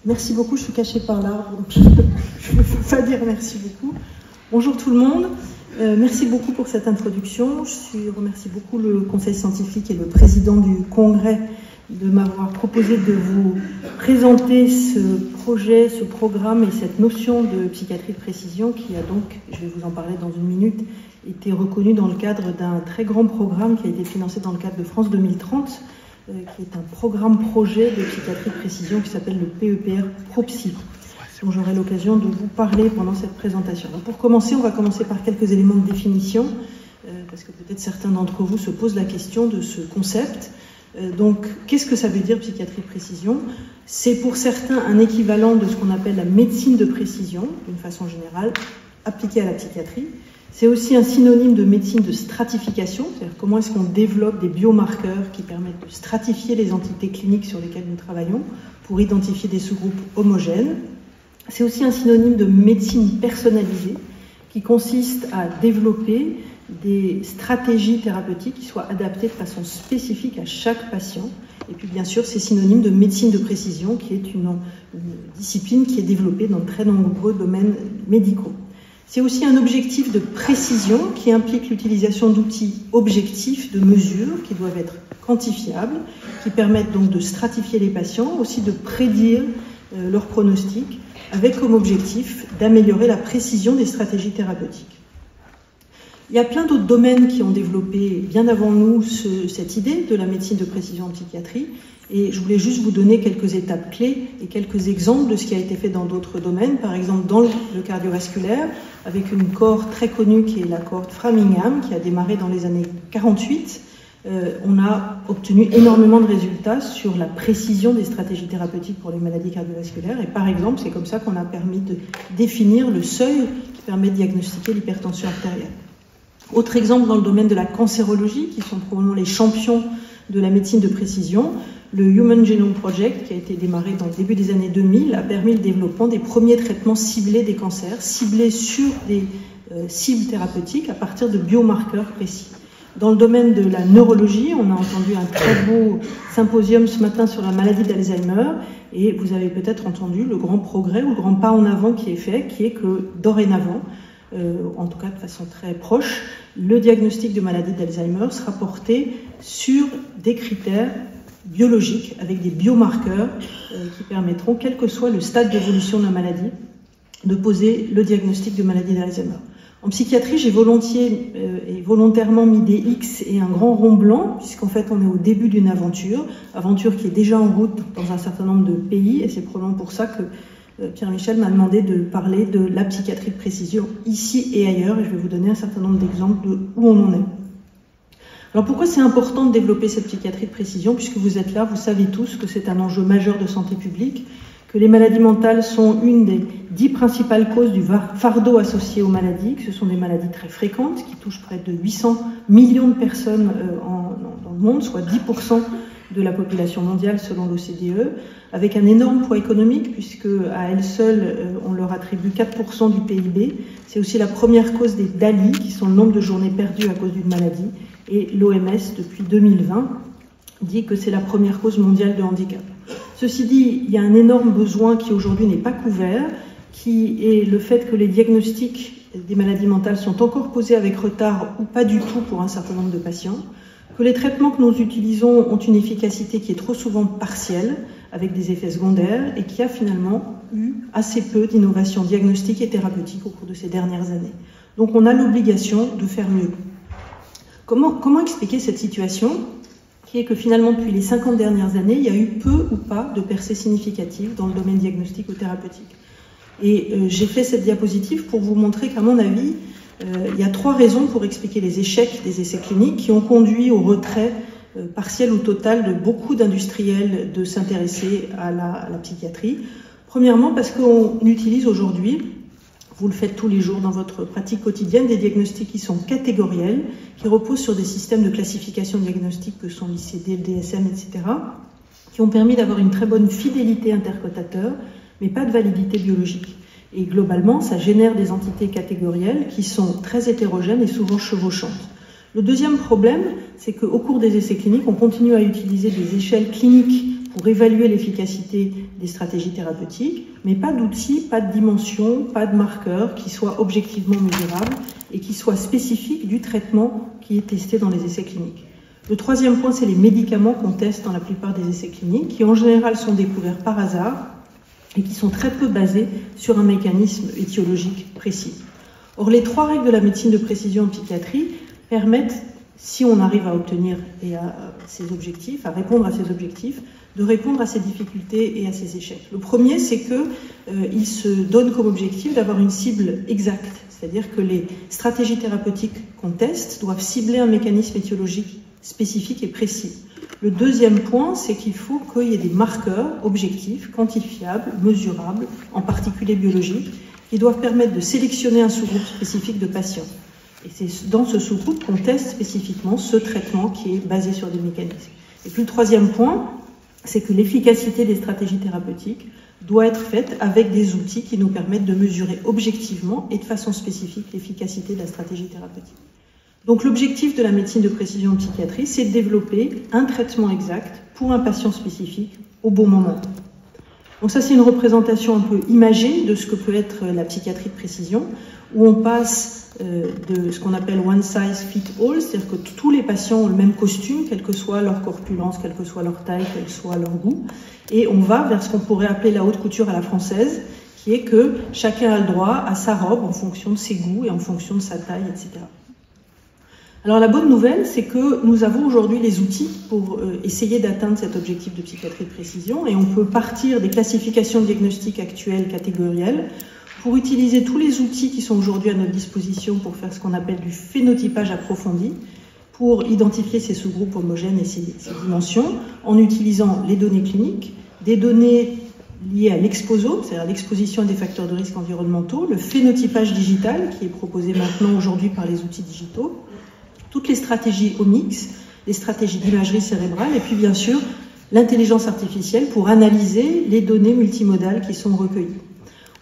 Merci beaucoup, je suis cachée par l'arbre, donc je ne peux pas dire merci beaucoup. Bonjour tout le monde, merci beaucoup pour cette introduction. Je remercie beaucoup le Conseil scientifique et le président du Congrès de m'avoir proposé de vous présenter ce projet, ce programme et cette notion de psychiatrie de précision qui a donc, je vais vous en parler dans une minute, été reconnu dans le cadre d'un très grand programme qui a été financé dans le cadre de France 2030, qui est un programme-projet de psychiatrie de précision qui s'appelle le PEPR ProPsy, dont j'aurai l'occasion de vous parler pendant cette présentation. Alors pour commencer, on va commencer par quelques éléments de définition, parce que peut-être certains d'entre vous se posent la question de ce concept. Donc, qu'est-ce que ça veut dire psychiatrie de précision? C'est pour certains un équivalent de ce qu'on appelle la médecine de précision, d'une façon générale, appliquée à la psychiatrie. C'est aussi un synonyme de médecine de stratification, c'est-à-dire comment est-ce qu'on développe des biomarqueurs qui permettent de stratifier les entités cliniques sur lesquelles nous travaillons pour identifier des sous-groupes homogènes. C'est aussi un synonyme de médecine personnalisée qui consiste à développer des stratégies thérapeutiques qui soient adaptées de façon spécifique à chaque patient. Et puis bien sûr, c'est synonyme de médecine de précision qui est une discipline qui est développée dans de très nombreux domaines médicaux. C'est aussi un objectif de précision qui implique l'utilisation d'outils objectifs de mesure qui doivent être quantifiables, qui permettent donc de stratifier les patients, aussi de prédire leur pronostic, avec comme objectif d'améliorer la précision des stratégies thérapeutiques. Il y a plein d'autres domaines qui ont développé bien avant nous cette idée de la médecine de précision en psychiatrie. Et je voulais juste vous donner quelques étapes clés et quelques exemples de ce qui a été fait dans d'autres domaines. Par exemple, dans le cardiovasculaire, avec une cohorte très connue qui est la cohorte Framingham, qui a démarré dans les années 48. On a obtenu énormément de résultats sur la précision des stratégies thérapeutiques pour les maladies cardiovasculaires. Et par exemple, c'est comme ça qu'on a permis de définir le seuil qui permet de diagnostiquer l'hypertension artérielle. Autre exemple dans le domaine de la cancérologie, qui sont probablement les champions de la médecine de précision, le Human Genome Project, qui a été démarré dans le début des années 2000, a permis le développement des premiers traitements ciblés des cancers, ciblés sur des cibles thérapeutiques à partir de biomarqueurs précis. Dans le domaine de la neurologie, on a entendu un très beau symposium ce matin sur la maladie d'Alzheimer, et vous avez peut-être entendu le grand progrès ou le grand pas en avant qui est fait, qui est que dorénavant, en tout cas de façon très proche, le diagnostic de maladie d'Alzheimer sera porté sur des critères biologiques, avec des biomarqueurs qui permettront, quel que soit le stade d'évolution de la maladie, de poser le diagnostic de maladie d'Alzheimer. En psychiatrie, j'ai volontiers et volontairement mis des X et un grand rond blanc, puisqu'en fait on est au début d'une aventure qui est déjà en route dans un certain nombre de pays, et c'est probablement pour ça que Pierre-Michel m'a demandé de parler de la psychiatrie de précision ici et ailleurs, et je vais vous donner un certain nombre d'exemples de où on en est. Alors pourquoi c'est important de développer cette psychiatrie de précision? Puisque vous êtes là, vous savez tous que c'est un enjeu majeur de santé publique, que les maladies mentales sont une des 10 principales causes du fardeau associé aux maladies, que ce sont des maladies très fréquentes qui touchent près de 800 millions de personnes dans le monde, soit 10% de la population mondiale selon l'OCDE, avec un énorme poids économique puisque à elles seules on leur attribue 4% du PIB. C'est aussi la première cause des DALI, qui sont le nombre de journées perdues à cause d'une maladie, et l'OMS depuis 2020 dit que c'est la première cause mondiale de handicap. Ceci dit, il y a un énorme besoin qui aujourd'hui n'est pas couvert, qui est le fait que les diagnostics des maladies mentales sont encore posés avec retard ou pas du tout pour un certain nombre de patients, que les traitements que nous utilisons ont une efficacité qui est trop souvent partielle, avec des effets secondaires, et qui a finalement eu assez peu d'innovations diagnostiques et thérapeutiques au cours de ces dernières années. Donc on a l'obligation de faire mieux. Comment expliquer cette situation qui est que finalement depuis les 50 dernières années, il y a eu peu ou pas de percées significatives dans le domaine diagnostique ou thérapeutique. Et j'ai fait cette diapositive pour vous montrer qu'à mon avis, il y a 3 raisons pour expliquer les échecs des essais cliniques qui ont conduit au retrait partiel ou total de beaucoup d'industriels de s'intéresser à la psychiatrie. Premièrement, parce qu'on utilise aujourd'hui, vous le faites tous les jours dans votre pratique quotidienne, des diagnostics qui sont catégoriels, qui reposent sur des systèmes de classification diagnostique que sont l'ICD, le DSM, etc., qui ont permis d'avoir une très bonne fidélité intercotateur, mais pas de validité biologique. Et globalement, ça génère des entités catégorielles qui sont très hétérogènes et souvent chevauchantes. Le deuxième problème, c'est qu'au cours des essais cliniques, on continue à utiliser des échelles cliniques pour évaluer l'efficacité des stratégies thérapeutiques, mais pas d'outils, pas de dimension, pas de marqueurs qui soient objectivement mesurables et qui soient spécifiques du traitement qui est testé dans les essais cliniques. Le troisième point, c'est les médicaments qu'on teste dans la plupart des essais cliniques, qui en général sont découverts par hasard et qui sont très peu basés sur un mécanisme étiologique précis. Or, les 3 règles de la médecine de précision en psychiatrie permettent, si on arrive à obtenir et à ces objectifs, à répondre à ces objectifs, de répondre à ces difficultés et à ces échecs. Le premier, c'est qu'il se donne comme objectif d'avoir une cible exacte, c'est-à-dire que les stratégies thérapeutiques qu'on teste doivent cibler un mécanisme étiologique spécifique et précis. Le deuxième point, c'est qu'il faut qu'il y ait des marqueurs objectifs, quantifiables, mesurables, en particulier biologiques, qui doivent permettre de sélectionner un sous-groupe spécifique de patients. Et c'est dans ce sous-groupe qu'on teste spécifiquement ce traitement qui est basé sur des mécanismes. Et puis le troisième point, c'est que l'efficacité des stratégies thérapeutiques doit être faite avec des outils qui nous permettent de mesurer objectivement et de façon spécifique l'efficacité de la stratégie thérapeutique. Donc l'objectif de la médecine de précision en psychiatrie, c'est de développer un traitement exact pour un patient spécifique au bon moment. Donc ça, c'est une représentation un peu imagée de ce que peut être la psychiatrie de précision, où on passe de ce qu'on appelle one size fit all, c'est-à-dire que tous les patients ont le même costume, quelle que soit leur corpulence, quelle que soit leur taille, quel soit leur goût, et on va vers ce qu'on pourrait appeler la haute couture à la française, qui est que chacun a le droit à sa robe en fonction de ses goûts et en fonction de sa taille, etc. Alors la bonne nouvelle, c'est que nous avons aujourd'hui les outils pour essayer d'atteindre cet objectif de psychiatrie de précision, et on peut partir des classifications diagnostiques actuelles catégorielles pour utiliser tous les outils qui sont aujourd'hui à notre disposition pour faire ce qu'on appelle du phénotypage approfondi, pour identifier ces sous-groupes homogènes et ces dimensions, en utilisant les données cliniques, des données liées à l'exposome, c'est-à-dire l'exposition à des facteurs de risque environnementaux, le phénotypage digital qui est proposé maintenant aujourd'hui par les outils digitaux, toutes les stratégies omics, les stratégies d'imagerie cérébrale, et puis bien sûr l'intelligence artificielle pour analyser les données multimodales qui sont recueillies.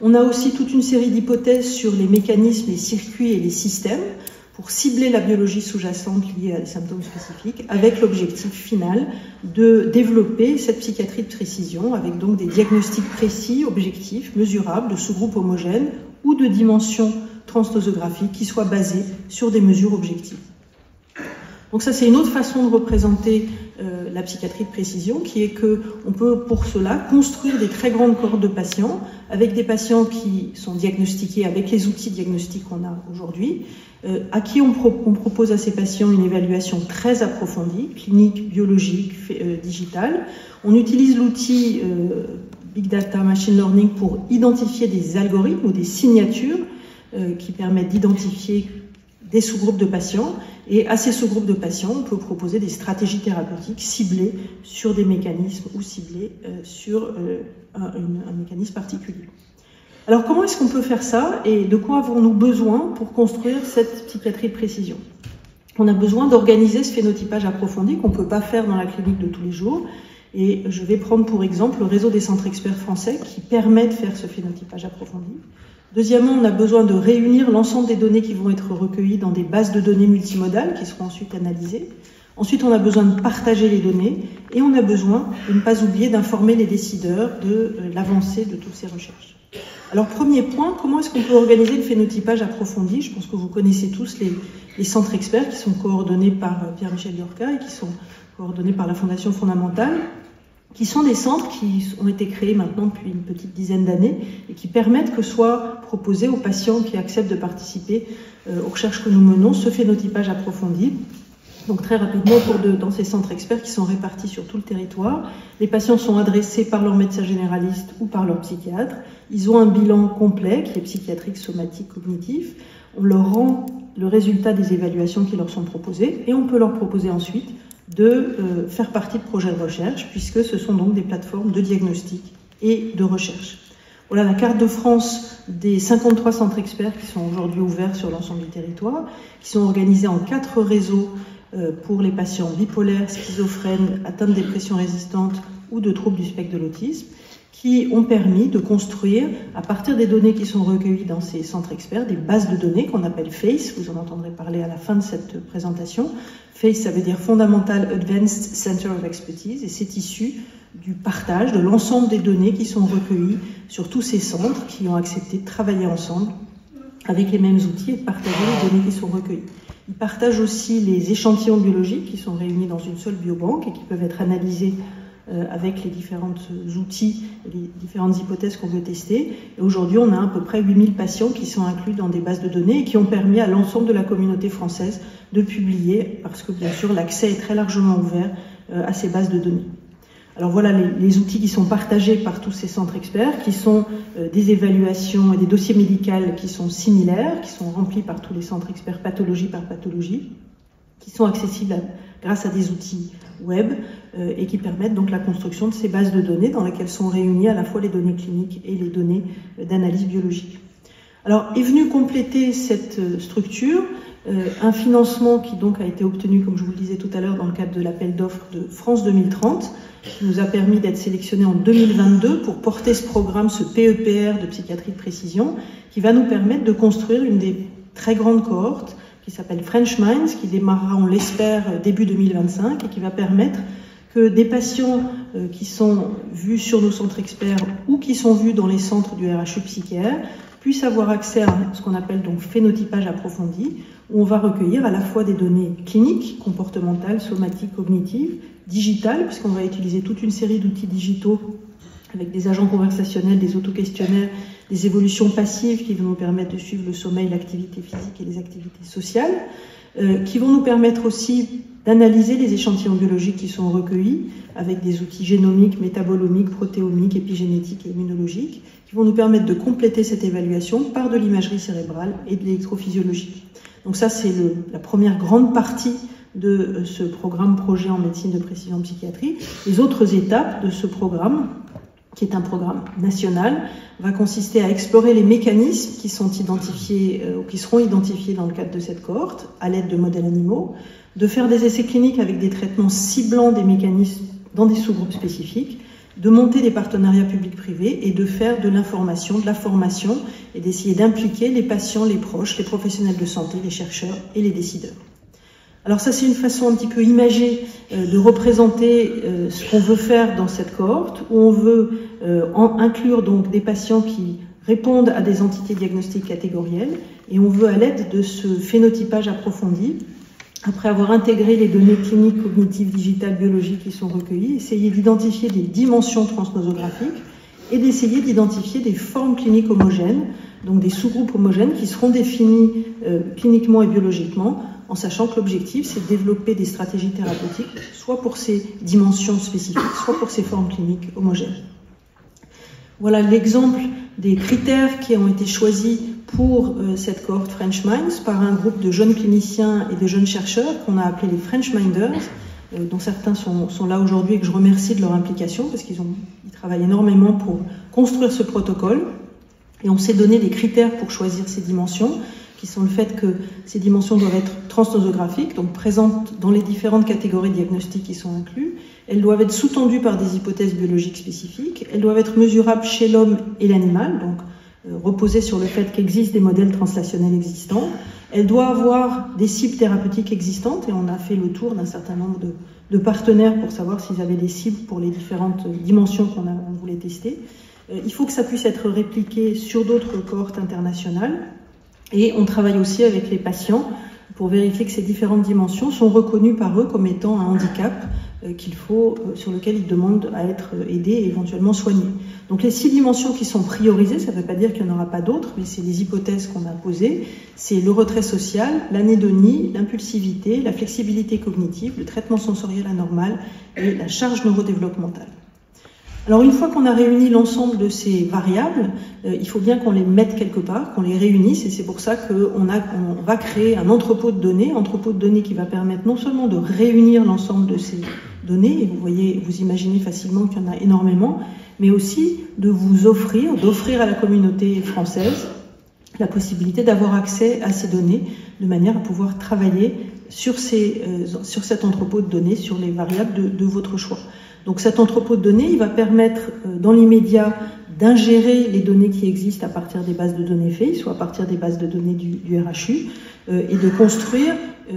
On a aussi toute une série d'hypothèses sur les mécanismes, les circuits et les systèmes pour cibler la biologie sous-jacente liée à des symptômes spécifiques, avec l'objectif final de développer cette psychiatrie de précision, avec donc des diagnostics précis, objectifs, mesurables, de sous-groupes homogènes ou de dimensions transnosographiques qui soient basées sur des mesures objectives. Donc ça, c'est une autre façon de représenter la psychiatrie de précision, qui est qu'on peut pour cela construire des très grandes cohortes de patients, avec des patients qui sont diagnostiqués avec les outils diagnostiques qu'on a aujourd'hui, à qui on propose à ces patients une évaluation très approfondie, clinique, biologique, digitale. On utilise l'outil Big Data Machine Learning pour identifier des algorithmes ou des signatures qui permettent d'identifier des sous-groupes de patients, et à ces sous-groupes de patients, on peut proposer des stratégies thérapeutiques ciblées sur des mécanismes ou ciblées sur un mécanisme particulier. Alors comment est-ce qu'on peut faire ça, et de quoi avons-nous besoin pour construire cette psychiatrie de précision? On a besoin d'organiser ce phénotypage approfondi qu'on ne peut pas faire dans la clinique de tous les jours, et je vais prendre pour exemple le réseau des centres experts français qui permet de faire ce phénotypage approfondi. Deuxièmement, on a besoin de réunir l'ensemble des données qui vont être recueillies dans des bases de données multimodales qui seront ensuite analysées. Ensuite, on a besoin de partager les données et on a besoin de ne pas oublier d'informer les décideurs de l'avancée de toutes ces recherches. Alors, premier point, comment est-ce qu'on peut organiser le phénotypage approfondi? Je pense que vous connaissez tous les centres experts qui sont coordonnés par Pierre-Michel Llorca et qui sont coordonnés par la Fondation fondamentale, qui sont des centres qui ont été créés maintenant depuis une petite dizaine d'années et qui permettent que soit proposé aux patients qui acceptent de participer aux recherches que nous menons ce phénotypage approfondi. Donc très rapidement, dans ces centres experts qui sont répartis sur tout le territoire, les patients sont adressés par leur médecin généraliste ou par leur psychiatre. Ils ont un bilan complet qui est psychiatrique, somatique, cognitif. On leur rend le résultat des évaluations qui leur sont proposées et on peut leur proposer ensuite de faire partie de projets de recherche, puisque ce sont donc des plateformes de diagnostic et de recherche. Voilà la carte de France des 53 centres experts qui sont aujourd'hui ouverts sur l'ensemble du territoire, qui sont organisés en 4 réseaux pour les patients bipolaires, schizophrènes, atteints de dépression résistante ou de troubles du spectre de l'autisme, qui ont permis de construire, à partir des données qui sont recueillies dans ces centres experts, des bases de données qu'on appelle FACE, vous en entendrez parler à la fin de cette présentation. FACE, ça veut dire Fundamental Advanced Center of Expertise, et c'est issu du partage de l'ensemble des données qui sont recueillies sur tous ces centres qui ont accepté de travailler ensemble avec les mêmes outils et de partager les données qui sont recueillies. Ils partagent aussi les échantillons biologiques qui sont réunis dans une seule biobanque et qui peuvent être analysés avec les différents outils, les différentes hypothèses qu'on veut tester. Et aujourd'hui, on a à peu près 8000 patients qui sont inclus dans des bases de données et qui ont permis à l'ensemble de la communauté française de publier, parce que bien sûr, l'accès est très largement ouvert à ces bases de données. Alors voilà les outils qui sont partagés par tous ces centres experts, qui sont des évaluations et des dossiers médicaux qui sont similaires, qui sont remplis par tous les centres experts pathologie par pathologie, qui sont accessibles grâce à des outils web et qui permettent donc la construction de ces bases de données dans lesquelles sont réunies à la fois les données cliniques et les données d'analyse biologique. Alors est venu compléter cette structure un financement qui donc a été obtenu, comme je vous le disais tout à l'heure, dans le cadre de l'appel d'offres de France 2030, qui nous a permis d'être sélectionnés en 2022 pour porter ce programme, ce PEPR de psychiatrie de précision, qui va nous permettre de construire une des très grandes cohortes qui s'appelle French Minds, qui démarrera, on l'espère, début 2025 et qui va permettre que des patients qui sont vus sur nos centres experts ou qui sont vus dans les centres du RHU psychiatre puissent avoir accès à ce qu'on appelle donc phénotypage approfondi, où on va recueillir à la fois des données cliniques, comportementales, somatiques, cognitives, digitales, puisqu'on va utiliser toute une série d'outils digitaux avec des agents conversationnels, des autoquestionnaires, des évolutions passives qui vont nous permettre de suivre le sommeil, l'activité physique et les activités sociales, qui vont nous permettre aussi d'analyser les échantillons biologiques qui sont recueillis avec des outils génomiques, métabolomiques, protéomiques, épigénétiques et immunologiques, qui vont nous permettre de compléter cette évaluation par de l'imagerie cérébrale et de l'électrophysiologie. Donc ça, c'est la première grande partie de ce programme projet en médecine de précision en psychiatrie. Les autres étapes de ce programme, qui est un programme national, va consister à explorer les mécanismes qui sont identifiés ou qui seront identifiés dans le cadre de cette cohorte à l'aide de modèles animaux, de faire des essais cliniques avec des traitements ciblant des mécanismes dans des sous-groupes spécifiques, de monter des partenariats publics-privés et de faire de l'information, de la formation et d'essayer d'impliquer les patients, les proches, les professionnels de santé, les chercheurs et les décideurs. Alors ça, c'est une façon un petit peu imagée de représenter ce qu'on veut faire dans cette cohorte, où on veut inclure donc des patients qui répondent à des entités diagnostiques catégorielles, et on veut, à l'aide de ce phénotypage approfondi, après avoir intégré les données cliniques, cognitives, digitales, biologiques qui sont recueillies, essayer d'identifier des dimensions transnosographiques et d'essayer d'identifier des formes cliniques homogènes, donc des sous-groupes homogènes qui seront définis cliniquement et biologiquement, en sachant que l'objectif, c'est de développer des stratégies thérapeutiques, soit pour ces dimensions spécifiques, soit pour ces formes cliniques homogènes. Voilà l'exemple des critères qui ont été choisis pour cette cohorte French Minds par un groupe de jeunes cliniciens et de jeunes chercheurs qu'on a appelés les French Minders, dont certains sont là aujourd'hui et que je remercie de leur implication parce qu'ils travaillent énormément pour construire ce protocole. Et on s'est donné des critères pour choisir ces dimensions, qui sont le fait que ces dimensions doivent être transnosographiques, donc présentes dans les différentes catégories diagnostiques qui sont incluses. Elles doivent être sous-tendues par des hypothèses biologiques spécifiques. Elles doivent être mesurables chez l'homme et l'animal, donc reposer sur le fait qu'existent des modèles translationnels existants. Elles doivent avoir des cibles thérapeutiques existantes, et on a fait le tour d'un certain nombre de partenaires pour savoir s'ils avaient des cibles pour les différentes dimensions qu'on voulait tester. Il faut que ça puisse être répliqué sur d'autres cohortes internationales. Et on travaille aussi avec les patients pour vérifier que ces différentes dimensions sont reconnues par eux comme étant un handicap sur lequel ils demandent à être aidés et éventuellement soignés. Donc les 6 dimensions qui sont priorisées, ça ne veut pas dire qu'il n'y en aura pas d'autres, mais c'est les hypothèses qu'on a posées. C'est le retrait social, l'anédonie, l'impulsivité, la flexibilité cognitive, le traitement sensoriel anormal et la charge neurodéveloppementale. Alors une fois qu'on a réuni l'ensemble de ces variables, il faut bien qu'on les mette quelque part, qu'on les réunisse, et c'est pour ça qu'on va créer un entrepôt de données qui va permettre non seulement de réunir l'ensemble de ces données, et vous imaginez facilement qu'il y en a énormément, mais aussi d'offrir à la communauté française la possibilité d'avoir accès à ces données de manière à pouvoir travailler sur cet entrepôt de données, sur les variables de votre choix. Donc cet entrepôt de données, il va permettre dans l'immédiat d'ingérer les données qui existent à partir des bases de données FACE, soit à partir des bases de données du RHU, et de construire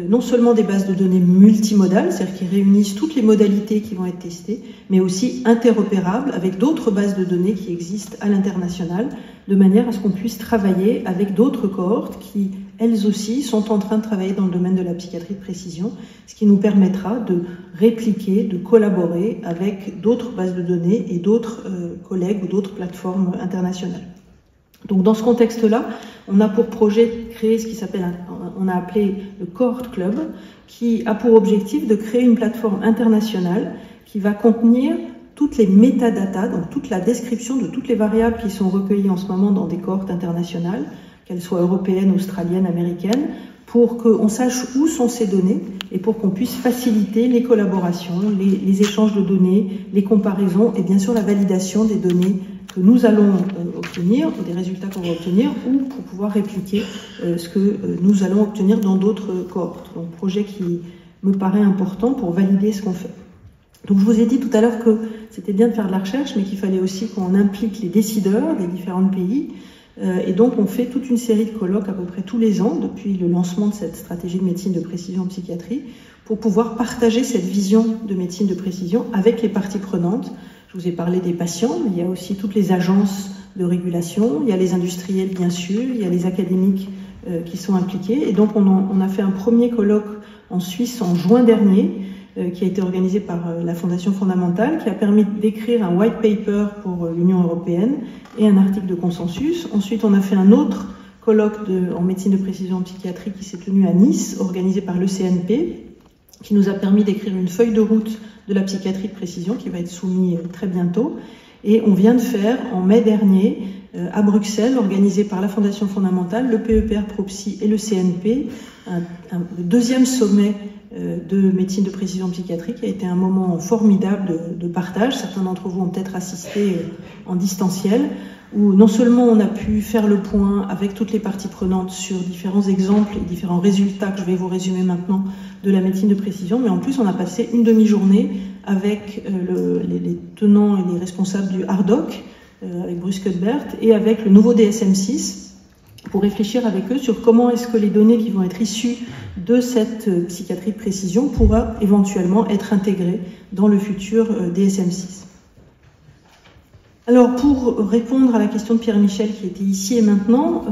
non seulement des bases de données multimodales, c'est-à-dire qui réunissent toutes les modalités qui vont être testées, mais aussi interopérables avec d'autres bases de données qui existent à l'international, de manière à ce qu'on puisse travailler avec d'autres cohortes qui, elles aussi, sont en train de travailler dans le domaine de la psychiatrie de précision, ce qui nous permettra de répliquer, de collaborer avec d'autres bases de données et d'autres collègues ou d'autres plateformes internationales. Donc dans ce contexte-là, on a pour projet de créer ce qui s'appelle, on a appelé le Cohort Club, qui a pour objectif de créer une plateforme internationale qui va contenir toutes les métadatas, donc toute la description de toutes les variables qui sont recueillies en ce moment dans des cohortes internationales, qu'elles soient européennes, australiennes, américaines, pour qu'on sache où sont ces données et pour qu'on puisse faciliter les collaborations, les échanges de données, les comparaisons et bien sûr la validation des données que nous allons obtenir, ou des résultats qu'on va obtenir, ou pour pouvoir répliquer ce que nous allons obtenir dans d'autres cohortes. Donc projet qui me paraît important pour valider ce qu'on fait. Donc je vous ai dit tout à l'heure que c'était bien de faire de la recherche, mais qu'il fallait aussi qu'on implique les décideurs des différents pays. Et donc on fait toute une série de colloques à peu près tous les ans, depuis le lancement de cette stratégie de médecine de précision en psychiatrie, pour pouvoir partager cette vision de médecine de précision avec les parties prenantes. Je vous ai parlé des patients, mais il y a aussi toutes les agences de régulation, il y a les industriels bien sûr, il y a les académiques qui sont impliqués. Et donc on a fait un premier colloque en Suisse en juin dernier, qui a été organisé par la Fondation fondamentale, qui a permis d'écrire un white paper pour l'Union européenne et un article de consensus. Ensuite, on a fait un autre colloque en médecine de précision en psychiatrie qui s'est tenu à Nice, organisé par le CNP, qui nous a permis d'écrire une feuille de route de la psychiatrie de précision qui va être soumise très bientôt. Et on vient de faire, en mai dernier, à Bruxelles, organisé par la Fondation fondamentale, le PEPR ProPsy et le CNP, le deuxième sommet de médecine de précision psychiatrique, qui a été un moment formidable de partage. Certains d'entre vous ont peut-être assisté en distanciel, où non seulement on a pu faire le point avec toutes les parties prenantes sur différents exemples et différents résultats que je vais vous résumer maintenant de la médecine de précision, mais en plus on a passé une demi-journée avec les tenants et les responsables du HARDOC, avec Bruce Cuthbert, et avec le nouveau DSM-6, pour réfléchir avec eux sur comment est-ce que les données qui vont être issues de cette psychiatrie de précision pourront éventuellement être intégrées dans le futur DSM-6. Alors, pour répondre à la question de Pierre-Michel qui était ici et maintenant,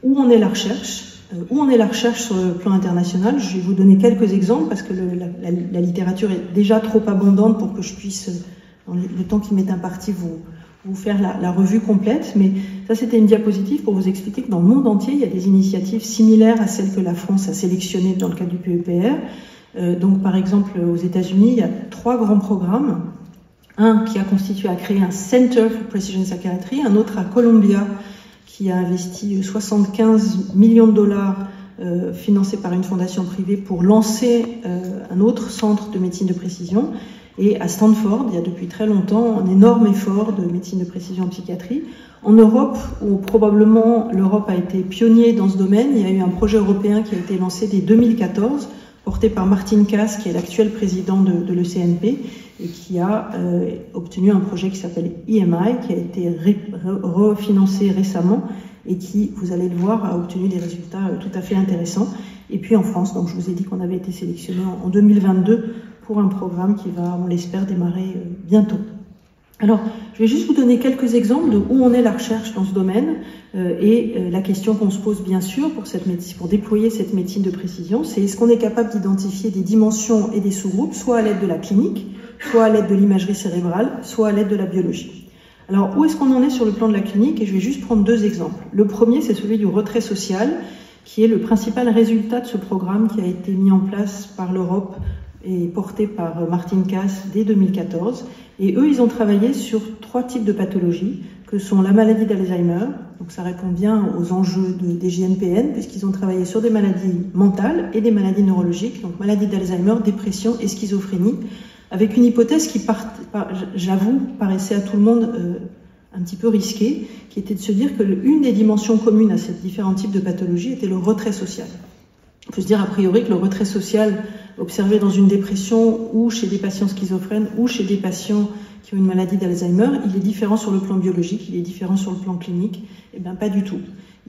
où en est la recherche ? Où en est la recherche sur le plan international? Je vais vous donner quelques exemples parce que la littérature est déjà trop abondante pour que je puisse, dans le temps qui m'est imparti, vous faire la revue complète. Mais ça, c'était une diapositive pour vous expliquer que dans le monde entier, il y a des initiatives similaires à celles que la France a sélectionnées dans le cadre du PEPR. Donc, par exemple, aux États-Unis, il y a 3 grands programmes. Un qui a constitué à créer un Center for Precision Psychiatry, un autre à Columbia qui a investi 75 millions de dollars financés par une fondation privée pour lancer un autre centre de médecine de précision. Et à Stanford, il y a depuis très longtemps un énorme effort de médecine de précision en psychiatrie. En Europe, où probablement l'Europe a été pionnier dans ce domaine, il y a eu un projet européen qui a été lancé dès 2014, porté par Martin Kaas, qui est l'actuel président de l'ECNP, et qui a obtenu un projet qui s'appelle EMI, qui a été refinancé récemment, et qui, vous allez le voir, a obtenu des résultats tout à fait intéressants. Et puis en France, donc je vous ai dit qu'on avait été sélectionné en 2022 pour un programme qui va, on l'espère, démarrer bientôt. Alors, je vais juste vous donner quelques exemples de où on est la recherche dans ce domaine et la question qu'on se pose bien sûr pour déployer cette médecine de précision, c'est est-ce qu'on est capable d'identifier des dimensions et des sous-groupes, soit à l'aide de la clinique, soit à l'aide de l'imagerie cérébrale, soit à l'aide de la biologie. Alors, où est-ce qu'on en est sur le plan de la clinique? Et je vais juste prendre 2 exemples. Le premier, c'est celui du retrait social, qui est le principal résultat de ce programme qui a été mis en place par l'Europe et porté par Martin Kaas dès 2014. Et eux, ils ont travaillé sur 3 types de pathologies, que sont la maladie d'Alzheimer, donc ça répond bien aux enjeux des JNPN, puisqu'ils ont travaillé sur des maladies mentales et des maladies neurologiques, donc maladie d'Alzheimer, dépression et schizophrénie, avec une hypothèse qui, j'avoue, paraissait à tout le monde un petit peu risquée, qui était de se dire que une des dimensions communes à ces différents types de pathologies était le retrait social. On peut se dire a priori que le retrait social observé dans une dépression ou chez des patients schizophrènes ou chez des patients qui ont une maladie d'Alzheimer, il est différent sur le plan biologique, il est différent sur le plan clinique? Eh bien, pas du tout.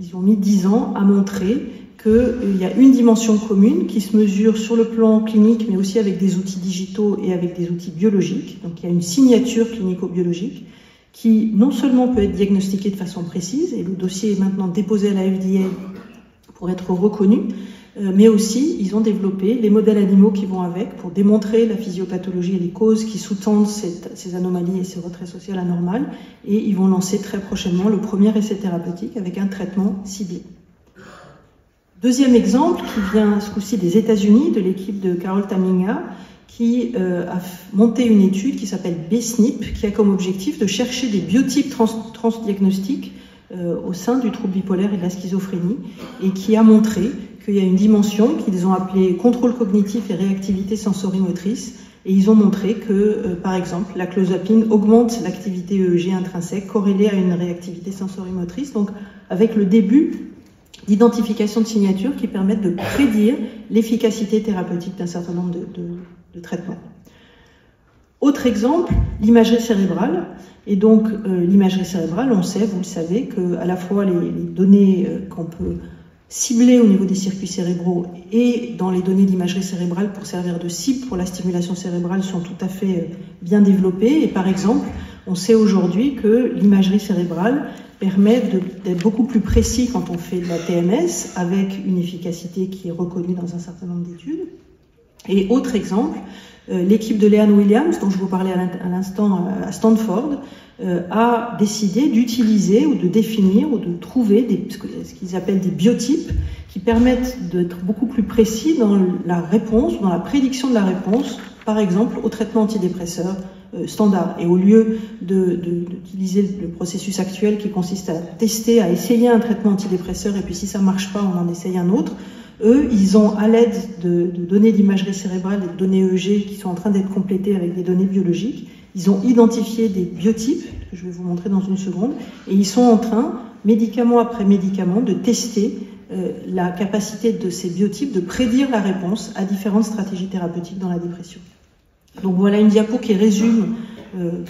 Ils ont mis 10 ans à montrer qu'il y a une dimension commune qui se mesure sur le plan clinique, mais aussi avec des outils digitaux et avec des outils biologiques. Donc il y a une signature clinico-biologique qui non seulement peut être diagnostiquée de façon précise, et le dossier est maintenant déposé à la FDA pour être reconnu, mais aussi ils ont développé les modèles animaux qui vont avec pour démontrer la physiopathologie et les causes qui sous-tendent ces anomalies et ces retraits sociaux anormaux, et ils vont lancer très prochainement le premier essai thérapeutique avec un traitement ciblé. Deuxième exemple qui vient ce coup-ci des États-Unis, de l'équipe de Carol Taminga, qui a monté une étude qui s'appelle BSNP, qui a comme objectif de chercher des biotypes transdiagnostiques au sein du trouble bipolaire et de la schizophrénie, et qui a montré qu'il y a une dimension qu'ils ont appelée contrôle cognitif et réactivité sensorimotrice, et ils ont montré que, par exemple, la clozapine augmente l'activité EEG intrinsèque corrélée à une réactivité sensorimotrice, donc avec le début d'identification de signatures qui permettent de prédire l'efficacité thérapeutique d'un certain nombre de traitements. Autre exemple, l'imagerie cérébrale. Et donc, l'imagerie cérébrale, on sait, vous le savez, qu'à la fois les données qu'on peut cibler au niveau des circuits cérébraux et dans les données d'imagerie cérébrale pour servir de cible pour la stimulation cérébrale sont tout à fait bien développées. Et par exemple, on sait aujourd'hui que l'imagerie cérébrale permet d'être beaucoup plus précis quand on fait de la TMS avec une efficacité qui est reconnue dans un certain nombre d'études. Et autre exemple, l'équipe de Leanne Williams, dont je vous parlais à l'instant à Stanford, a décidé d'utiliser ou de définir ou de trouver ce qu'ils appellent des biotypes qui permettent d'être beaucoup plus précis dans la réponse, dans la prédiction de la réponse, par exemple au traitement antidépresseur standard. Et au lieu d'utiliser le processus actuel qui consiste à tester, à essayer un traitement antidépresseur et puis si ça marche pas, on en essaye un autre, eux, ils ont, à l'aide de données d'imagerie cérébrale et de données EEG qui sont en train d'être complétées avec des données biologiques, ils ont identifié des biotypes, que je vais vous montrer dans une seconde, et ils sont en train, médicament après médicament, de tester la capacité de ces biotypes de prédire la réponse à différentes stratégies thérapeutiques dans la dépression. Donc voilà une diapo qui résume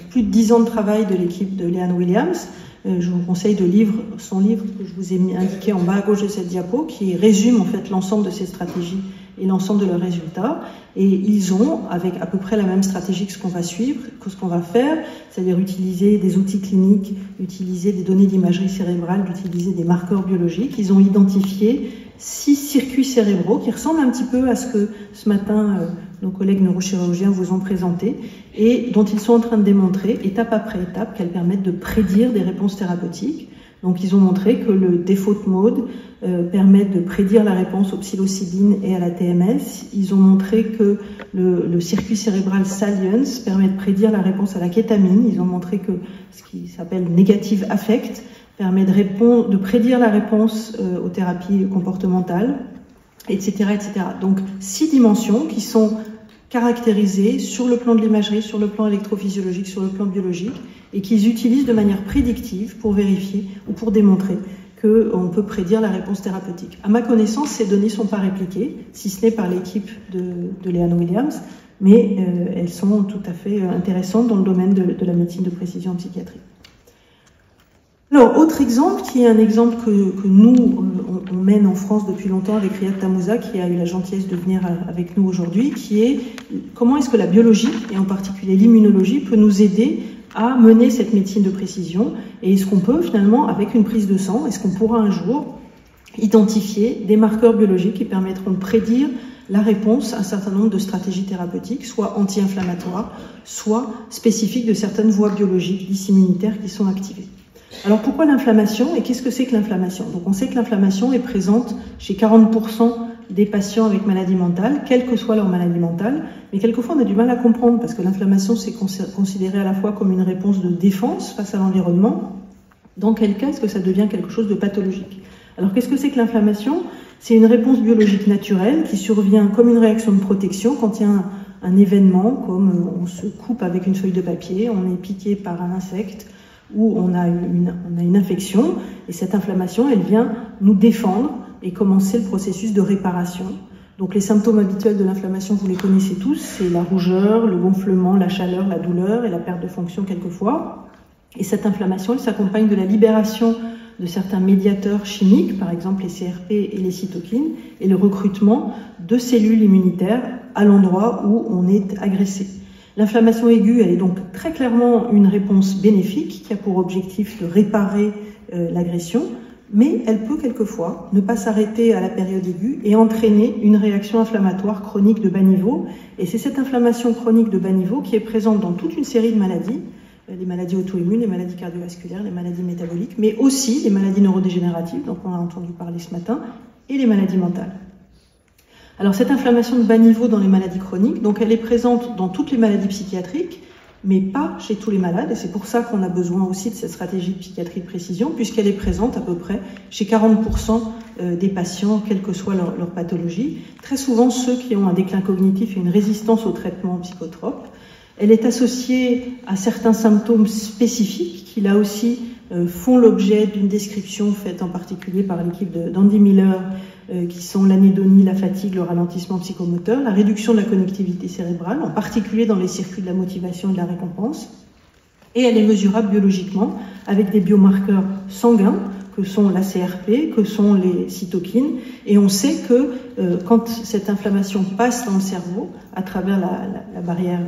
plus de 10 ans de travail de l'équipe de Leanne Williams. Je vous conseille de lire son livre que je vous ai indiqué en bas à gauche de cette diapo, qui résume en fait l'ensemble de ces stratégies et l'ensemble de leurs résultats. Et ils ont, avec à peu près la même stratégie que ce qu'on va suivre, que ce qu'on va faire, c'est-à-dire utiliser des outils cliniques, utiliser des données d'imagerie cérébrale, utiliser des marqueurs biologiques. Ils ont identifié 6 circuits cérébraux qui ressemblent un petit peu à ce que ce matin nos collègues neurochirurgiens vous ont présenté et dont ils sont en train de démontrer, étape après étape, qu'elles permettent de prédire des réponses thérapeutiques. Donc ils ont montré que le default mode permet de prédire la réponse aux psilocybines et à la TMS. Ils ont montré que le circuit cérébral salience permet de prédire la réponse à la kétamine. Ils ont montré que ce qui s'appelle negative affect permet de prédire la réponse aux thérapies comportementales, etc., etc. Donc 6 dimensions qui sont caractérisées sur le plan de l'imagerie, sur le plan électrophysiologique, sur le plan biologique, et qu'ils utilisent de manière prédictive pour vérifier ou pour démontrer qu'on peut prédire la réponse thérapeutique. À ma connaissance, ces données ne sont pas répliquées, si ce n'est par l'équipe de Leanne Williams, mais elles sont tout à fait intéressantes dans le domaine de la médecine de précision en psychiatrie. Alors, autre exemple, qui est un exemple que nous, on mène en France depuis longtemps avec Riyad Tammouza, qui a eu la gentillesse de venir avec nous aujourd'hui, qui est comment est-ce que la biologie, et en particulier l'immunologie, peut nous aider à mener cette médecine de précision, et est-ce qu'on peut finalement, avec une prise de sang, est-ce qu'on pourra un jour identifier des marqueurs biologiques qui permettront de prédire la réponse à un certain nombre de stratégies thérapeutiques, soit anti-inflammatoires, soit spécifiques de certaines voies biologiques dissimilitaires qui sont activées. Alors pourquoi l'inflammation et qu'est-ce que c'est que l'inflammation? Donc on sait que l'inflammation est présente chez 40% des patients avec maladie mentale, quelle que soit leur maladie mentale, mais quelquefois on a du mal à comprendre parce que l'inflammation c'est considéré à la fois comme une réponse de défense face à l'environnement. Dans quel cas est-ce que ça devient quelque chose de pathologique? Alors qu'est-ce que c'est que l'inflammation? C'est une réponse biologique naturelle qui survient comme une réaction de protection quand il y a un événement, comme on se coupe avec une feuille de papier, on est piqué par un insecte, où on a une infection, et cette inflammation, elle vient nous défendre et commencer le processus de réparation Donc les symptômes habituels de l'inflammation, vous les connaissez tous, c'est la rougeur, le gonflement, la chaleur, la douleur et la perte de fonction quelquefois. Et cette inflammation, elle s'accompagne de la libération de certains médiateurs chimiques, par exemple les CRP et les cytokines, et le recrutement de cellules immunitaires à l'endroit où on est agressé. L'inflammation aiguë, elle est donc très clairement une réponse bénéfique qui a pour objectif de réparer l'agression, mais elle peut quelquefois ne pas s'arrêter à la période aiguë et entraîner une réaction inflammatoire chronique de bas niveau. Et c'est cette inflammation chronique de bas niveau qui est présente dans toute une série de maladies, les maladies auto-immunes, les maladies cardiovasculaires, les maladies métaboliques, mais aussi les maladies neurodégénératives, dont on a entendu parler ce matin, et les maladies mentales. Alors cette inflammation de bas niveau dans les maladies chroniques, donc elle est présente dans toutes les maladies psychiatriques, mais pas chez tous les malades, et c'est pour ça qu'on a besoin aussi de cette stratégie de psychiatrie de précision, puisqu'elle est présente à peu près chez 40% des patients, quelle que soit leur pathologie, très souvent ceux qui ont un déclin cognitif et une résistance aux traitements psychotropes. Elle est associée à certains symptômes spécifiques qui, là aussi, font l'objet d'une description faite en particulier par l'équipe d'Andy Miller, qui sont l'anédonie, la fatigue, le ralentissement psychomoteur, la réduction de la connectivité cérébrale, en particulier dans les circuits de la motivation et de la récompense. Et elle est mesurable biologiquement avec des biomarqueurs sanguins, que sont la CRP, que sont les cytokines. Et on sait que quand cette inflammation passe dans le cerveau, à travers la barrière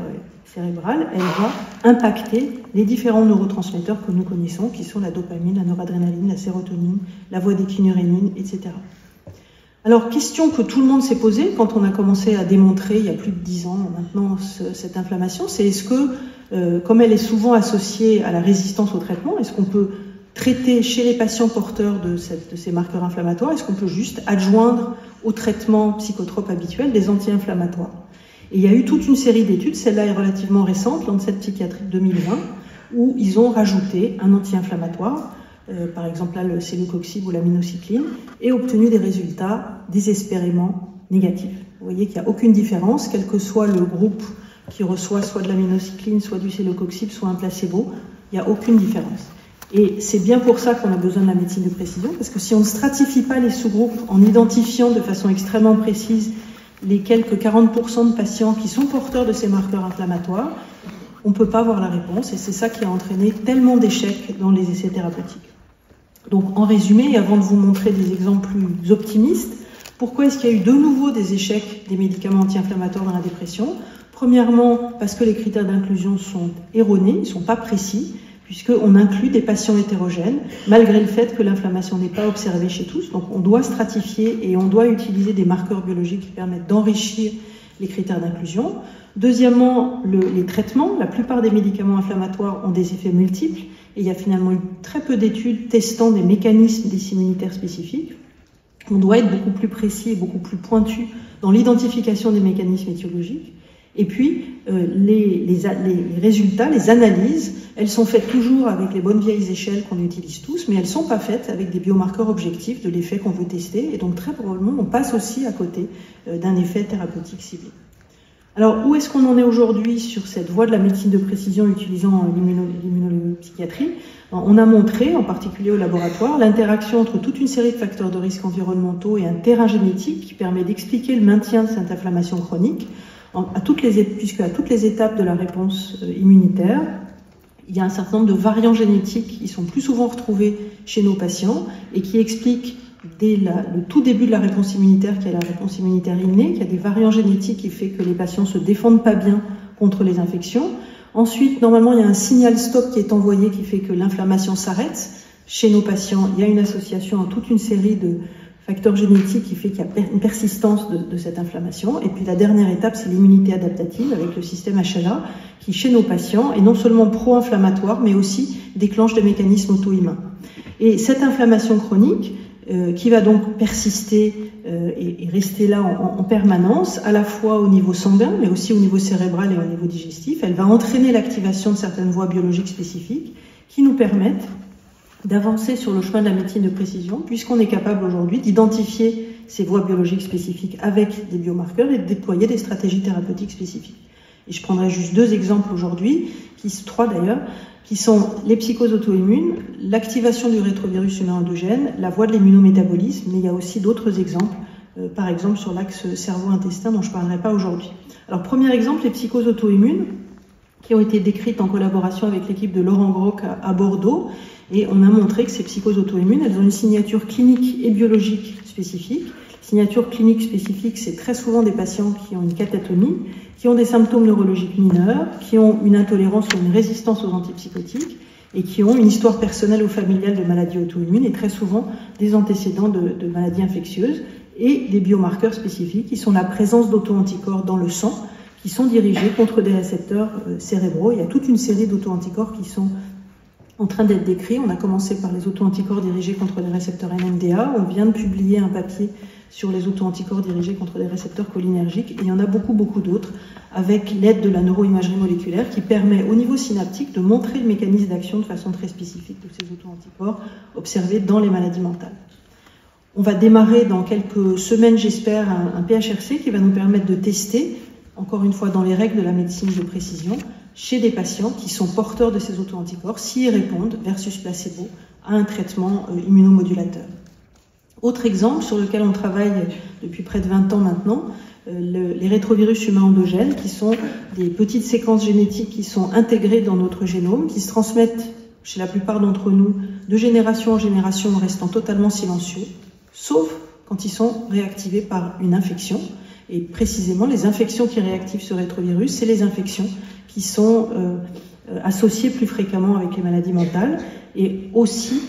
cérébrale, elle va impacter les différents neurotransmetteurs que nous connaissons, qui sont la dopamine, la noradrénaline, la sérotonine, la voie déclinurénine, etc. Alors, question que tout le monde s'est posée quand on a commencé à démontrer, il y a plus de 10 ans maintenant, cette inflammation, c'est est-ce que, comme elle est souvent associée à la résistance au traitement, est-ce qu'on peut traiter chez les patients porteurs de ces marqueurs inflammatoires, est-ce qu'on peut juste adjoindre au traitement psychotrope habituel des anti-inflammatoires? Et il y a eu toute une série d'études, celle-là est relativement récente, Lancet Psychiatry 2020, où ils ont rajouté un anti-inflammatoire, par exemple là le célocoxib ou l'aminocycline, et obtenu des résultats désespérément négatifs. Vous voyez qu'il n'y a aucune différence, quel que soit le groupe qui reçoit soit de l'aminocycline, soit du célocoxib, soit un placebo, il n'y a aucune différence. Et c'est bien pour ça qu'on a besoin de la médecine de précision, parce que si on ne stratifie pas les sous-groupes en identifiant de façon extrêmement précise les quelques 40% de patients qui sont porteurs de ces marqueurs inflammatoires, on ne peut pas avoir la réponse, et c'est ça qui a entraîné tellement d'échecs dans les essais thérapeutiques. Donc en résumé, et avant de vous montrer des exemples plus optimistes, pourquoi est-ce qu'il y a eu de nouveau des échecs des médicaments anti-inflammatoires dans la dépression? Premièrement, parce que les critères d'inclusion sont erronés, ils ne sont pas précis, puisqu'on inclut des patients hétérogènes, malgré le fait que l'inflammation n'est pas observée chez tous. Donc on doit stratifier et on doit utiliser des marqueurs biologiques qui permettent d'enrichir les critères d'inclusion. Deuxièmement, les traitements, la plupart des médicaments inflammatoires ont des effets multiples, et il y a finalement eu très peu d'études testant des mécanismes des immunitaires spécifiques. On doit être beaucoup plus précis et beaucoup plus pointu dans l'identification des mécanismes étiologiques. Et puis, les résultats, les analyses, elles sont faites toujours avec les bonnes vieilles échelles qu'on utilise tous, mais elles ne sont pas faites avec des biomarqueurs objectifs de l'effet qu'on veut tester. Et donc, très probablement, on passe aussi à côté d'un effet thérapeutique ciblé. Alors, où est-ce qu'on en est aujourd'hui sur cette voie de la médecine de précision utilisant l'immunopsychiatrie? On a montré, en particulier au laboratoire, l'interaction entre toute une série de facteurs de risque environnementaux et un terrain génétique qui permet d'expliquer le maintien de cette inflammation chronique, puisque à toutes les étapes de la réponse immunitaire, il y a un certain nombre de variants génétiques qui sont plus souvent retrouvés chez nos patients et qui expliquent dès le tout début de la réponse immunitaire, qui est la réponse immunitaire innée, qu'il y a des variants génétiques qui fait que les patients se défendent pas bien contre les infections. Ensuite, normalement, il y a un signal stop qui est envoyé qui fait que l'inflammation s'arrête. Chez nos patients, il y a une association en toute une série de facteurs génétiques qui fait qu'il y a une persistance de cette inflammation. Et puis la dernière étape, c'est l'immunité adaptative avec le système HLA qui, chez nos patients, est non seulement pro-inflammatoire, mais aussi déclenche des mécanismes auto-immuns. Et cette inflammation chronique, qui va donc persister et rester là en permanence, à la fois au niveau sanguin, mais aussi au niveau cérebral et au niveau digestif. Elle va entraîner l'activation de certaines voies biologiques spécifiques qui nous permettent d'avancer sur le chemin de la médecine de précision, puisqu'on est capable aujourd'hui d'identifier ces voies biologiques spécifiques avec des biomarqueurs et de déployer des stratégies thérapeutiques spécifiques. Et je prendrai juste 2 exemples aujourd'hui, 3 d'ailleurs, qui sont les psychoses auto-immunes, l'activation du rétrovirus humain endogène, la voie de l'immunométabolisme, mais il y a aussi d'autres exemples par exemple sur l'axe cerveau-intestin dont je ne parlerai pas aujourd'hui. Alors premier exemple, les psychoses auto-immunes qui ont été décrites en collaboration avec l'équipe de Laurent Groc à Bordeaux, et on a montré que ces psychoses auto-immunes, elles ont une signature clinique et biologique spécifique. Signature clinique spécifique, c'est très souvent des patients qui ont une catatonie, qui ont des symptômes neurologiques mineurs, qui ont une intolérance ou une résistance aux antipsychotiques, et qui ont une histoire personnelle ou familiale de maladies auto-immunes, et très souvent des antécédents de maladies infectieuses, et des biomarqueurs spécifiques, qui sont la présence d'auto-anticorps dans le sang, qui sont dirigés contre des récepteurs cérébraux. Il y a toute une série d'auto-anticorps qui sont en train d'être décrits. On a commencé par les auto-anticorps dirigés contre les récepteurs NMDA. On vient de publier un papier sur les auto-anticorps dirigés contre les récepteurs cholinergiques. Et il y en a beaucoup d'autres, avec l'aide de la neuroimagerie moléculaire qui permet au niveau synaptique de montrer le mécanisme d'action de façon très spécifique de ces auto-anticorps observés dans les maladies mentales. On va démarrer dans quelques semaines, j'espère, un PHRC qui va nous permettre de tester, encore une fois dans les règles de la médecine de précision, chez des patients qui sont porteurs de ces auto-anticorps, s'ils répondent, versus placebo, à un traitement immunomodulateur. Autre exemple sur lequel on travaille depuis près de 20 ans maintenant, les rétrovirus humains endogènes, qui sont des petites séquences génétiques qui sont intégrées dans notre génome, qui se transmettent chez la plupart d'entre nous de génération en génération en restant totalement silencieux, sauf quand ils sont réactivés par une infection. Et précisément, les infections qui réactivent ce rétrovirus, c'est les infections qui sont associées plus fréquemment avec les maladies mentales. Et aussi,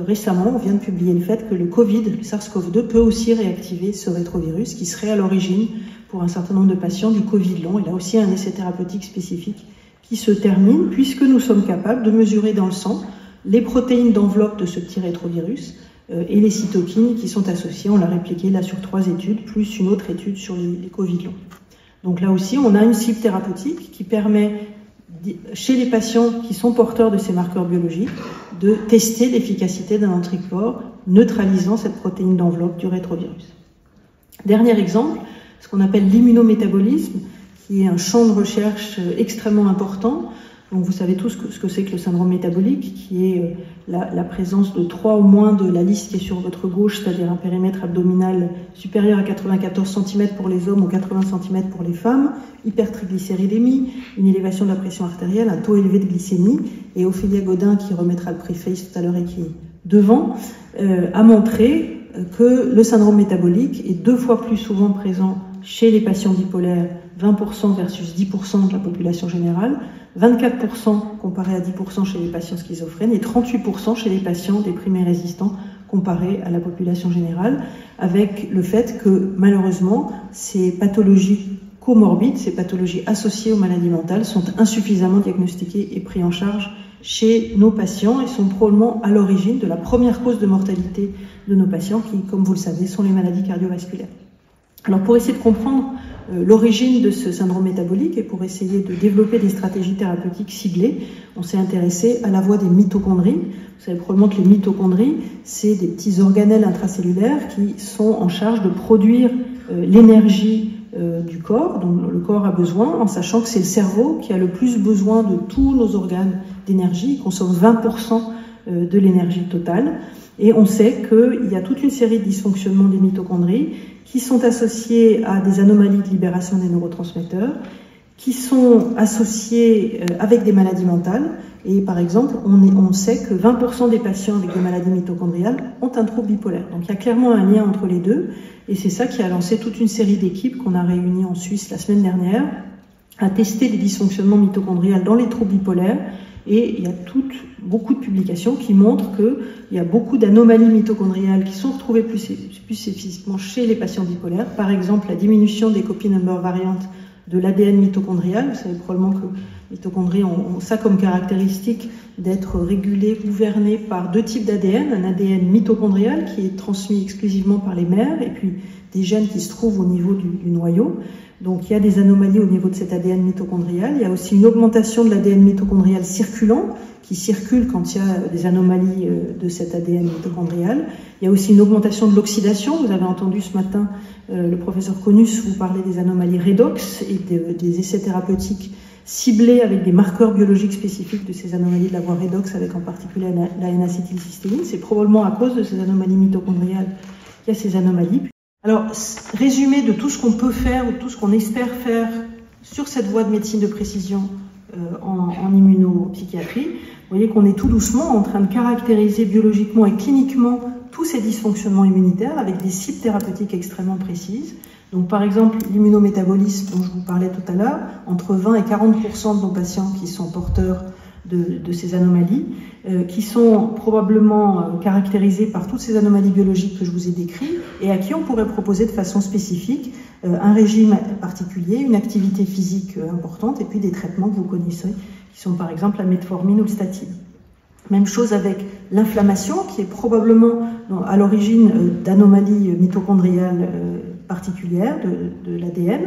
récemment, on vient de publier le fait que le Covid, le SARS-CoV-2, peut aussi réactiver ce rétrovirus qui serait à l'origine, pour un certain nombre de patients, du Covid long. Il a aussi un essai thérapeutique spécifique qui se termine, puisque nous sommes capables de mesurer dans le sang les protéines d'enveloppe de ce petit rétrovirus et les cytokines qui sont associées. On l'a répliqué là sur 3 études, plus une autre étude sur les Covid longs. Donc là aussi, on a une cible thérapeutique qui permet, chez les patients qui sont porteurs de ces marqueurs biologiques, de tester l'efficacité d'un anticorps neutralisant cette protéine d'enveloppe du rétrovirus. Dernier exemple, ce qu'on appelle l'immunométabolisme, qui est un champ de recherche extrêmement important. Donc vous savez tous ce que c'est que le syndrome métabolique, qui est la présence de 3 ou moins de la liste qui est sur votre gauche, c'est-à-dire un périmètre abdominal supérieur à 94 cm pour les hommes ou 80 cm pour les femmes, hypertriglycéridémie, une élévation de la pression artérielle, un taux élevé de glycémie, et Ophélia Godin, qui remettra le préface tout à l'heure et qui est devant, a montré que le syndrome métabolique est 2 fois plus souvent présent chez les patients bipolaires, 20% versus 10% de la population générale, 24% comparé à 10% chez les patients schizophrènes et 38% chez les patients déprimés résistants comparé à la population générale, avec le fait que malheureusement ces pathologies comorbides, ces pathologies associées aux maladies mentales sont insuffisamment diagnostiquées et prises en charge chez nos patients et sont probablement à l'origine de la première cause de mortalité de nos patients qui, comme vous le savez, sont les maladies cardiovasculaires. Alors pour essayer de comprendre l'origine de ce syndrome métabolique et pour essayer de développer des stratégies thérapeutiques ciblées, on s'est intéressé à la voie des mitochondries. Vous savez probablement que les mitochondries, c'est des petits organelles intracellulaires qui sont en charge de produire l'énergie du corps, dont le corps a besoin, en sachant que c'est le cerveau qui a le plus besoin de tous nos organes d'énergie. Il consomme 20% de l'énergie totale. Et on sait qu'il y a toute une série de dysfonctionnements des mitochondries qui sont associés à des anomalies de libération des neurotransmetteurs, qui sont associés avec des maladies mentales. Et par exemple, on sait que 20% des patients avec des maladies mitochondriales ont un trouble bipolaire. Donc il y a clairement un lien entre les deux. Et c'est ça qui a lancé toute une série d'équipes qu'on a réunies en Suisse la semaine dernière à tester les dysfonctionnements mitochondriales dans les troubles bipolaires. Et il y a beaucoup de publications qui montrent qu'il y a beaucoup d'anomalies mitochondriales qui sont retrouvées plus spécifiquement chez les patients bipolaires. Par exemple, la diminution des copy number variantes de l'ADN mitochondrial. Vous savez probablement que les mitochondries ont ça comme caractéristique d'être régulées, gouvernées par 2 types d'ADN. Un ADN mitochondrial qui est transmis exclusivement par les mères et puis des gènes qui se trouvent au niveau du noyau. Donc il y a des anomalies au niveau de cet ADN mitochondrial. Il y a aussi une augmentation de l'ADN mitochondrial circulant qui circule quand il y a des anomalies de cet ADN mitochondrial. Il y a aussi une augmentation de l'oxydation. Vous avez entendu ce matin le professeur Conus vous parler des anomalies redox et des essais thérapeutiques ciblés avec des marqueurs biologiques spécifiques de ces anomalies de la voie redox, avec en particulier la N-acétylcystéine. C'est probablement à cause de ces anomalies mitochondriales qu'il y a ces anomalies. Alors, résumé de tout ce qu'on peut faire ou tout ce qu'on espère faire sur cette voie de médecine de précision en immunopsychiatrie, vous voyez qu'on est tout doucement en train de caractériser biologiquement et cliniquement tous ces dysfonctionnements immunitaires avec des cibles thérapeutiques extrêmement précises. Donc par exemple, l'immunométabolisme dont je vous parlais tout à l'heure, entre 20 et 40% de nos patients qui sont porteurs de ces anomalies, qui sont probablement caractérisées par toutes ces anomalies biologiques que je vous ai décrites et à qui on pourrait proposer de façon spécifique un régime particulier, une activité physique importante et puis des traitements que vous connaissez, qui sont par exemple la metformine ou le statine. Même chose avec l'inflammation, qui est probablement à l'origine d'anomalies mitochondriales particulières de l'ADN,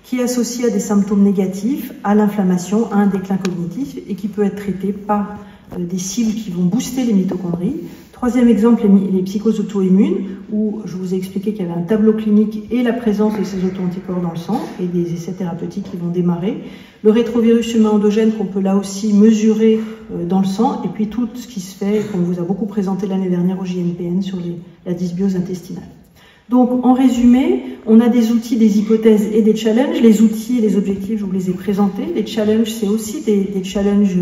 qui est associée à des symptômes négatifs, à l'inflammation, à un déclin cognitif, et qui peut être traité par des cibles qui vont booster les mitochondries. Troisième exemple, les psychoses auto-immunes, où je vous ai expliqué qu'il y avait un tableau clinique et la présence de ces auto-anticorps dans le sang, et des essais thérapeutiques qui vont démarrer. Le rétrovirus humain endogène qu'on peut là aussi mesurer dans le sang, et puis tout ce qui se fait, qu'on vous a beaucoup présenté l'année dernière au JNPN sur la dysbiose intestinale. Donc, en résumé, on a des outils, des hypothèses et des challenges. Les outils et les objectifs, je vous les ai présentés. Les challenges, c'est aussi des challenges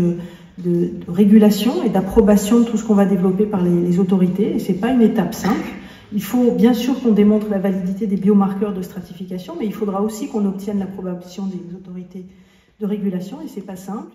de régulation et d'approbation de tout ce qu'on va développer par les autorités. Et c'est pas une étape simple. Il faut bien sûr qu'on démontre la validité des biomarqueurs de stratification, mais il faudra aussi qu'on obtienne l'approbation des autorités de régulation, et c'est pas simple.